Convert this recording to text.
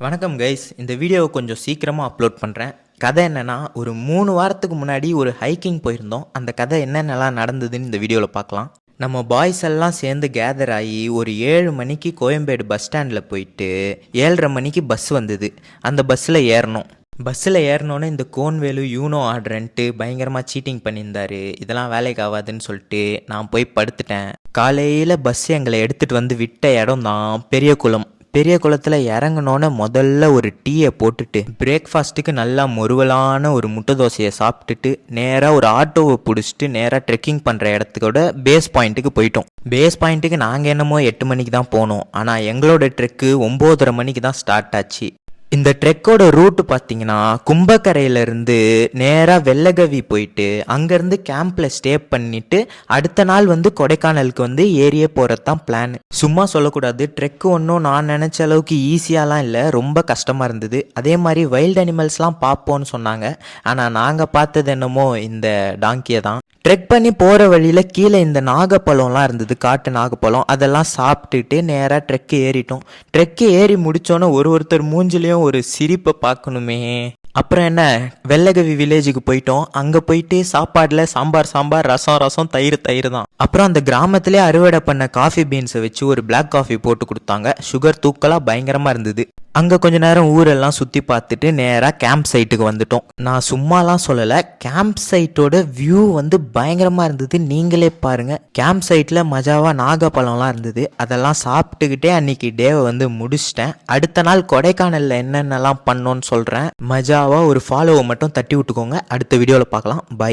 வணக்கம் கைஸ், இந்த வீடியோவை கொஞ்சம் சீக்கிரமாக அப்லோட் பண்ணுறேன். கதை என்னென்னா, ஒரு 3 வாரத்துக்கு முன்னாடி ஒரு ஹைக்கிங் போயிருந்தோம். அந்த கதை என்னென்னலாம் நடந்ததுன்னு இந்த வீடியோவில் பார்க்கலாம். நம்ம பாய்ஸ் எல்லாம் சேர்ந்து கேதர் ஆகி ஒரு 7 மணிக்கு கோயம்பேடு பஸ் ஸ்டாண்டில் போயிட்டு 7:30 மணிக்கு பஸ் வந்தது. அந்த பஸ்ஸில் ஏறணும். பஸ்ஸில் ஏறினோன்னே இந்த கோன்வேலு யூனோ ஆடுறன்ட்டு பயங்கரமாக சீட்டிங் பண்ணியிருந்தாரு. இதெல்லாம் வேலைக்கு ஆகாதுன்னு சொல்லிட்டு நான் போய் படுத்துட்டேன். காலையில் பஸ் எங்களை எடுத்துகிட்டு வந்து விட்ட இடம் தான் பெரிய குளத்தில் இறங்கினோன்னே முதல்ல ஒரு டீயை போட்டுட்டு பிரேக்ஃபாஸ்ட்டுக்கு நல்லா முறுவலான ஒரு முட்டை தோசையை சாப்பிட்டுட்டு நேராக ஒரு ஆட்டோவை பிடிச்சிட்டு நேராக ட்ரெக்கிங் பண்ணுற இடத்துக்கோட பேஸ் பாயிண்ட்டுக்கு போயிட்டோம். பேஸ் பாயிண்ட்டுக்கு நாங்கள் என்னமோ 8 மணிக்கு தான் போனோம். ஆனால் எங்களோட ட்ரெக்கு 9:30 மணிக்கு தான் ஸ்டார்ட் ஆச்சு. இந்த ட்ரெக்கோட ரூட்டு பார்த்தீங்கன்னா கும்பக்கரையிலேருந்து நேராக வெள்ளகவி போயிட்டு அங்கேருந்து கேம்பில் ஸ்டே பண்ணிவிட்டு அடுத்த நாள் கொடைக்கானலுக்கு ஏரியே போகிறது தான் பிளான். சும்மா சொல்லக்கூடாது, ட்ரெக்கு ஒன்றும் நான் நினச்ச அளவுக்கு ஈஸியாலாம் இல்லை, ரொம்ப கஷ்டமாக இருந்தது. அதே மாதிரி வைல்ட் அனிமல்ஸ்லாம் பார்ப்போன்னு சொன்னாங்க. ஆனால் நாங்கள் பார்த்தது என்னமோ இந்த டாங்கியை தான். ட்ரெக் பண்ணி போகிற வழியில் கீழே இந்த நாகப்பழம்லாம் இருந்தது, காட்டு நாகப்பழம். அதெல்லாம் சாப்பிட்டுட்டு நேராக ட்ரெக்கு ஏறிட்டோம். ட்ரெக்கு ஏறி முடித்தோன்னே ஒருத்தர் மூஞ்சிலையும் ஒரு சிரிப்பை பார்க்கணுமே. அப்புறம் என்ன, வெள்ளகவி வில்லேஜுக்கு போயிட்டோம். அங்கே போயிட்டு சாப்பாடில் சாம்பார், ரசம், தயிர் தான். அப்புறம் அந்த கிராமத்திலே அறுவடை பண்ண காஃபி பீன்ஸை வச்சு ஒரு பிளாக் காஃபி போட்டு கொடுத்தாங்க. சுகர் தூக்கலாக பயங்கரமாக இருந்தது. அங்கே கொஞ்ச நேரம் ஊரெல்லாம் சுற்றி பார்த்துட்டு நேராக கேம்ப் சைட்டுக்கு வந்துட்டோம். நான் சும்மாலாம் சொல்லலை, கேம்ப் சைட்டோட வியூ பயங்கரமாக இருந்தது. நீங்களே பாருங்கள். கேம்ப் சைட்டில் மஜாவாக நாகப்பழம்லாம் இருந்தது. அதெல்லாம் சாப்பிட்டுக்கிட்டே அன்னைக்கு டேவை முடிச்சிட்டேன். அடுத்த நாள் கொடைக்கானலில் என்னென்னலாம் பண்ணோன்னு சொல்கிறேன். மஜாவாக ஒரு ஃபாலோவை மட்டும் தட்டி விட்டுக்கோங்க. அடுத்த வீடியோவில் பார்க்கலாம். பை.